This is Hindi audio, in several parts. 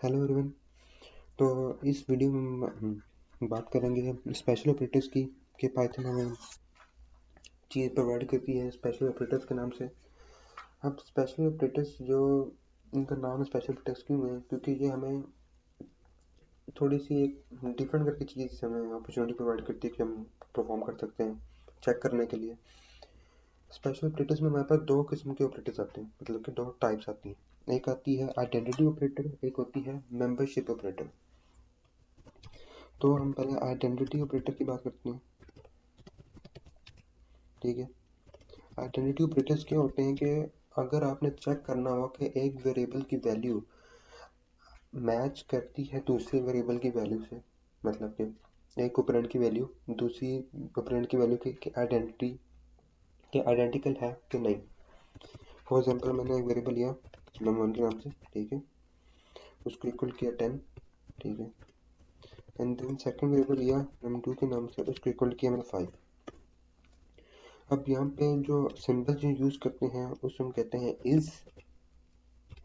Hello everyone. तो इस वीडियो में हम बात करेंगे स्पेशल ऑपरेटर्स की कि पाइथन हमें चीज़ प्रोवाइड करती है स्पेशल ऑपरेटर्स के नाम से। अब स्पेशल ऑपरेटर्स जो इनका नाम स्पेशल ऑपरेटर्स क्यों है, क्योंकि ये हमें थोड़ी सी एक डिफरेंट करके चीज़ हमें अपॉर्चुनिटी प्रोवाइड करती है कि हम परफॉर्म कर सकते हैं चेक करने के लिए। स्पेशल ऑपरेटर्स में हमारे पास दो किस्म के ऑपरेटर्स आते हैं, मतलब कि दो टाइप्स आती हैं। एक आती है आइडेंटिटी ऑपरेटर, एक होती है मेंबरशिप ऑपरेटर। तो हम पहले आइडेंटिटी ऑपरेटर की बात करते हैं। ठीक है, आइडेंटिटी ऑपरेटर्स क्या होते हैं कि अगर आपने चेक करना हो कि एक वेरिएबल की वैल्यू मैच करती है दूसरे वेरिएबल की वैल्यू से, मतलब कि एक ऑपरेंड की वैल्यू दूसरी ऑपरेंड की वैल्यू की आइडेंटिटी के आइडेंटिकल है कि नहीं। फॉर एग्जांपल मैंने एक वेरिएबल लिया num1 के नाम से, ठीक है, उसको इक्वल किया 10, ठीक है, एंड देन सेकंड वेरिएबल लिया num2 के नाम से, उसको इक्वल किया मैंने 5। अब यहाँ पे जो सिंबल जो यूज करते हैं उसको हम कहते हैं इज,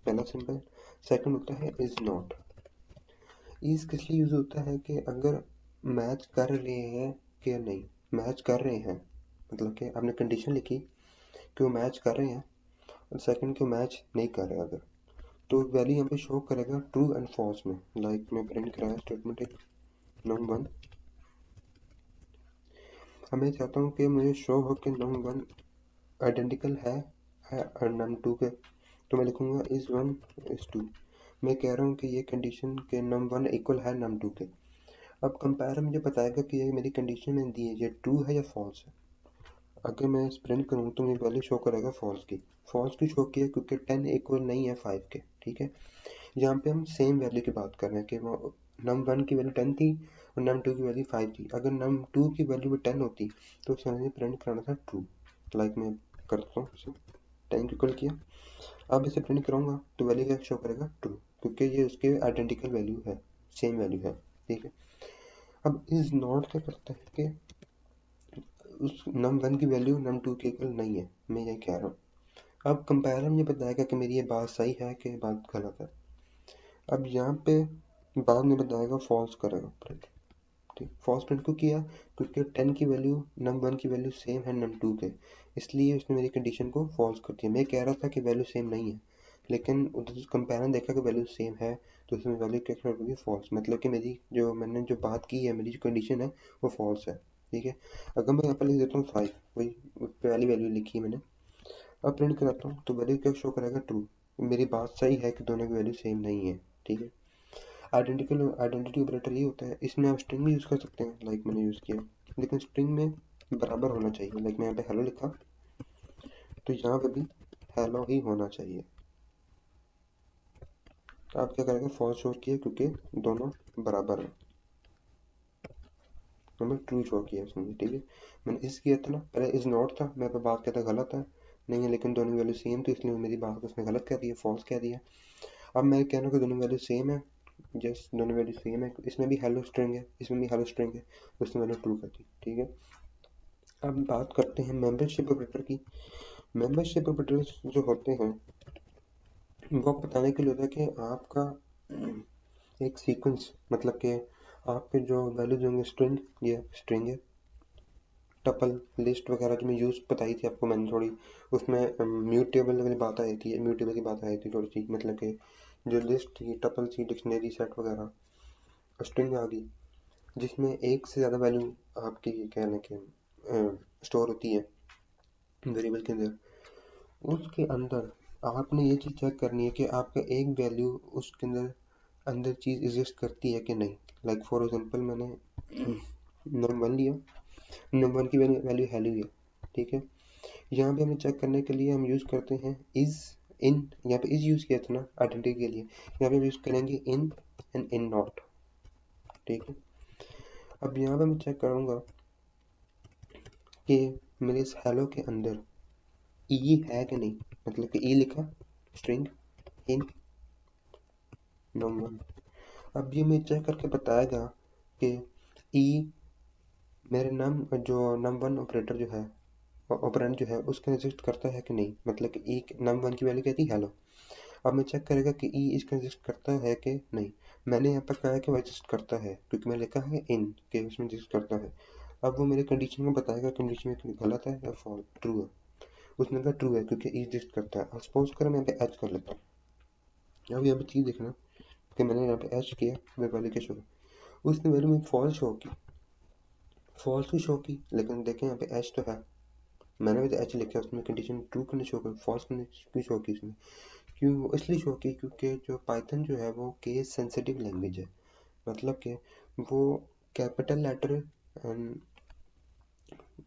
पहला सिंबल। सेकंड होता है इज नॉट। इज किस लिए यूज होता है कि अगर मैच कर रहे हैं कि नहीं, मैच कर रहे हैं मतलब कि आपने कंडीशन लिखी कि वो मैच कर रहे हैं, और सेकंड कि वो मैच नहीं कर रहे, अगर तो वैल्यू यहाँ पे शो करेगा ट्रू एंड फॉल्स में। लाइक मैं प्रिंट कराया स्टेटमेंट एक num1, मैं चाहता हूँ कि मुझे शो हो कि num1 आइडेंटिकल है num2 के, तो मैं लिखूंगा इज 1 इज 2। मैं कह रहा हूँ कि ये कंडीशन के num1 इक्वल है num2 के। अब कंपेयर मुझे बताएगा कि ये मेरी कंडीशन में दी है ये ट्रू है या फॉल्स है। अगर मैं प्रिंट करूँ तो मुझे वैल्यू शो करेगा फॉल्स की शो किया क्योंकि 10 इक्वल नहीं है 5 के। ठीक है, यहाँ पे हम सेम वैल्यू की बात कर रहे हैं कि वो num1 की वैल्यू 10 थी और num2 की वैल्यू 5 थी। अगर num2 की वैल्यू 10 होती तो उसे मुझे प्रिंट कराना था ट्रू। लाइक मैं करता हूँ इसे 10 इक्वल किया, अब इसे प्रिंट कराऊंगा तो वैल्यू क्या शो करेगा ट्रू, क्योंकि ये उसके आइडेंटिकल वैल्यू है, सेम वैल्यू है। ठीक है, अब इज नॉट क्या करता है कि उस num1 की वैल्यू num2 के इक्वल नहीं है, मैं ये कह रहा हूँ। अब कंपेरिजन मुझे बताएगा कि मेरी ये बात सही है कि बात गलत है। अब यहाँ पे बाद में बताएगा फॉल्स करेगा प्रिंट। ठीक, फॉल्स प्रिंट क्यों किया, क्योंकि 10 की वैल्यू num1 की वैल्यू सेम है num2 के, इसलिए उसने मेरी कंडीशन को फॉल्स कर दिया। मैं कह रहा था कि वैल्यू सेम नहीं है, लेकिन उधर कंपेरिजन देखा कि वैल्यू सेम है, तो उसमें वैल्यू क्या कर दी फॉल्स, मतलब कि मेरी जो मैंने जो बात की है, मेरी जो कंडीशन है वो फॉल्स है। ठीक है, अगर मैं यहाँ पर लिख देता हूँ 5, वही पहली वैल्यू लिखी है मैंने, अब प्रिंट कराता हूँ तो वैल्यू क्या शो करेगा ट्रू। मेरी बात सही है कि दोनों की वैल्यू सेम नहीं है। ठीक है, आइडेंटिटी ऑपरेटर ये होता है, इसमें आप स्ट्रिंग भी यूज़ कर सकते हैं, लाइक मैंने यूज़ किया, लेकिन स्ट्रिंग में बराबर होना चाहिए। लाइक मैं यहाँ पे हेलो लिखा तो यहाँ पे भी हेलो ही होना चाहिए। तो आप क्या करेंगे, फॉल्स शो किया क्योंकि दोनों बराबर है, तो मैं ट्रू शो किया उसमें। ठीक है, मैंने इस किया था ना, पहले इज नॉट था, मैं पे बात कहता गलत है नहीं है, लेकिन दोनों वैल्यू सेम थी इसलिए मेरी बात को उसने गलत कह दिया, फॉल्स कह दिया। अब मैं कह रहा हूँ कि दोनों वैल्यू सेम है, जस्ट दोनों वैल्यू सेम है, इसमें भी हेलो स्ट्रिंग है इसमें भी हेलो स्ट्रिंग है, तो उसने वैल्यू ट्रू कर दी। ठीक है, अब बात करते हैं मेंबरशिप ऑपरेटर की। मेंबरशिप ऑपरेटर्स जो होते हैं वो बताने के लिए होता है कि आपका एक सीक्वेंस, मतलब कि आपके जो वैल्यूज होंगे स्ट्रिंग, ये स्ट्रिंग है, टपल लिस्ट वगैरह जो मैं यूज़ बताई थी आपको मैंने थोड़ी, उसमें म्यूटेबल वाली बात आई थी, म्यूटेबल की बात आई थी थोड़ी सी, मतलब कि जो लिस्ट थी टपल थी डिक्शनरी सेट वगैरह, स्ट्रिंग आ गई जिसमें एक से ज़्यादा वैल्यू आपकी कह लें कि स्टोर होती है वेरिएबल के अंदर। उसके अंदर आपने ये चीज़ चेक करनी है कि आपका एक वैल्यू उसके अंदर अंदर चीज़ एग्जिस्ट करती है कि नहीं। लाइक फॉर एग्जांपल मैंने num1 लिया, num1 की वैल्यू हेलो है। ठीक है, यहाँ पे हमें चेक करने के लिए हम यूज़ करते हैं इज इन, यहाँ पे इज यूज़ किया था ना आइडेंटिटी के लिए, यहाँ पे हम यूज़ करेंगे इन एंड इन नॉट। ठीक है, अब यहाँ पे मैं चेक करूँगा कि मेरे इस हेलो के अंदर ई है कि नहीं, मतलब कि ई लिखा स्ट्रिंग इन num1। अब ये मैं चेक करके बताएगा कि ई मेरे नम जो num1 ऑपरेटर जो है ऑपरेंड जो है उसका एग्जिस्ट करता है कि नहीं, मतलब कि ई num1 की वैल्यू क्या थी हेलो। अब मैं चेक करेगा कि ई इसका एग्जिस्ट करता है कि नहीं। मैंने यहाँ पर कहा है कि वो एग्जिस्ट करता है क्योंकि मैंने लिखा है इन के उसमें एग्जिस्ट करता है। अब वो मेरे कंडीशन में बताएगा कंडीशन में गलत है या फॉल्स ट्रू है। उसने कहा ट्रू है क्योंकि ई एग्जिस्ट करता है। सपोज करो मैं यहाँ पे एच कर लेता हूँ। अब यहाँ पे चीज़ देखना कि मैंने यहाँ पे एच किया, मेरे वाले के शो उसने वैल्यू में फॉल्स शो की, फॉल्स भी शो की, लेकिन देखें यहाँ पे एच तो है, मैंने भी तो एच लिखा, उसमें कंडीशन ट्रू करने शो कर, फॉल्स करने क्यों शो की उसने? क्यों? इसलिए शो की क्योंकि जो पाइथन जो है वो केस सेंसिटिव लैंग्वेज है। मतलब कि वो capital letter and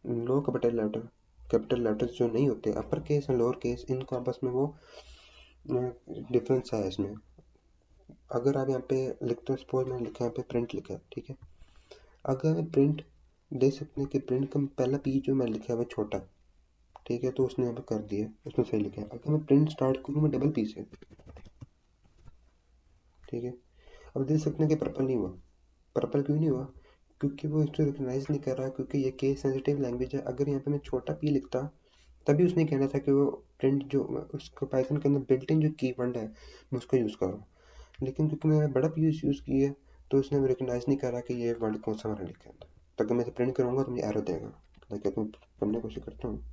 low capital letters जो नहीं होते, upper case and lower case, इनको आपस में वो डिफरेंस है इसमें। अगर आप यहाँ पे लिखते हो, सपोज मैंने लिखा है यहाँ पे प्रिंट लिखा है, ठीक है, अगर प्रिंट देख सकते हैं कि प्रिंट का पहला पी जो मैंने लिखा है वो छोटा, ठीक है, तो उसने यहाँ पे कर दिया, उसने सही लिखा है। अगर मैं प्रिंट स्टार्ट करूँ मैं डबल पी से, ठीक है, अब देख सकते हैं कि पर्पल नहीं हुआ। पर्पल क्यों नहीं हुआ? क्योंकि वो इसको रिकॉग्नाइज नहीं कर रहा, क्योंकि ये केस सेंसिटिव लैंग्वेज है। अगर यहाँ पे मैं छोटा पी लिखता तभी उसने कहना था कि वो प्रिंट जो उसको पाइथन के अंदर बिल्ट इन जो कीवर्ड है मैं उसका यूज़ कर रहा हूँ, लेकिन क्योंकि मैंने बड़ा पी यूज़ किया है तो उसने रिकॉग्नाइज नहीं करा कि ये वर्ड कौन सा मैंने लिखा है। तो अगर मैं इसे प्रिंट करूँगा तो मुझे एरर देगा। ताकि मैं करने की कोशिश करता हूँ,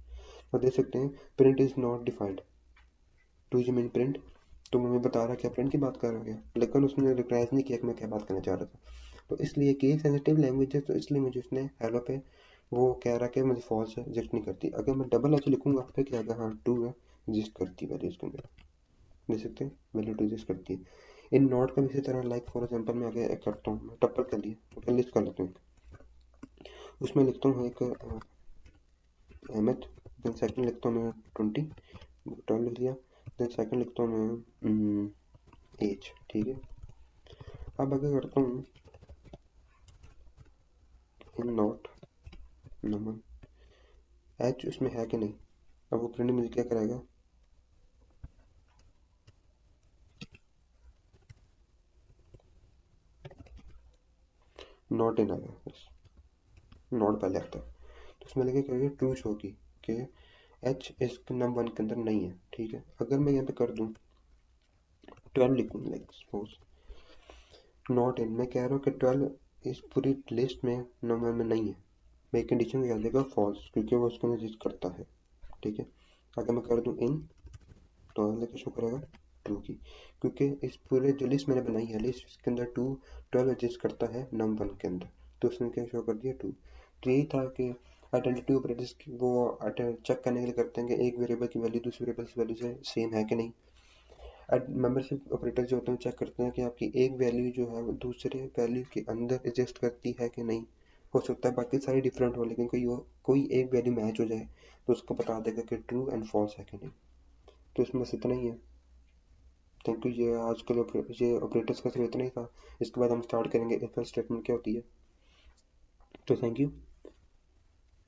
और देख सकते हैं print is not defined to G mean print, तो मुझे बता रहा क्या प्रिंट की बात कर रहा है, लेकिन उसने रिकॉग्नाइज नहीं किया कि मैं क्या बात करना चाह रहा था। तो इसलिए केस सेंसिटिव लैंग्वेज है, तो इसलिए मुझे उसने हेलो पे वो कह रहा कि मुझे फॉल्स है, एग्जिस्ट नहीं करती। अगर मैं डबल एच लिखूंगा फिर क्या आएगा, हाँ ट्रू है, एग्जिस्ट करती है वैल्यू इसके अंदर, देख सकते हैं वैल्यू टू एग्जिस्ट करती है। इन नॉट का भी इसी तरह, लाइक फॉर एग्जाम्पल मैं आगे करता हूँ, मैं टप्पल कर लिया, तो लिस्ट कर लेता हूँ, उसमें लिखता हूँ एक अहमद, देन सेकंड लिखता हूँ मैं 12 लिख दिया, देन सेकंड लिखता हूँ मैं एज, ठीक है। अब आगे करता हूँ इन नॉट नमन, एच उसमें है कि नहीं। अब वो प्रिंट मुझे क्या कराएगा, नॉट इन आएगा, बस नॉट पहले आता है, तो उसमें लेके करेगा ट्रू शो की कि एच इस नम 1 के अंदर नहीं है, ठीक है। अगर मैं यहाँ पे कर दूँ 12 लिखूँ, लाइक सपोज नॉट इन, मैं कह रहा हूँ कि 12 इस पूरी लिस्ट में नंबर में नहीं है, मेरी कंडीशन क्या देगा, फॉल्स, क्योंकि वो उसको एग्जिस्ट करता है, ठीक है। अगर मैं कर दूँ इन तो लेके शो करेगा ट्रू की, क्योंकि इस पूरे जो लिस्ट मैंने बनाई है, लिस्ट के अंदर 12 एग्जिस्ट करता है नम 1 के अंदर, तो उसने क्या शो कर दिया 2। तो यही था कि आइडेंटिटी ऑपरेटर्स वो चेक करने के लिए करते हैं कि एक वेरिएबल की वैल्यू दूसरी वेरिएबल की वैल्यू से सेम है कि नहीं। मेंबरशिप ऑपरेटर जो होते हैं चेक करते हैं कि आपकी एक वैल्यू जो है वो दूसरे वैल्यू के अंदर एग्जिस्ट करती है कि नहीं। हो सकता है बाकी सारी डिफरेंट हो, लेकिन कोई एक वैल्यू मैच हो जाए तो उसको बता देगा कि ट्रू एंड फॉल्स है कि नहीं। तो इसमें बस इतना ही है। Thank you. ये आजकल ये ऑपरेटर्स का सिर्फ इतना ही था। इसके बाद हम स्टार्ट करेंगे इफ एल्स स्टेटमेंट क्या होती है। तो थैंक यू।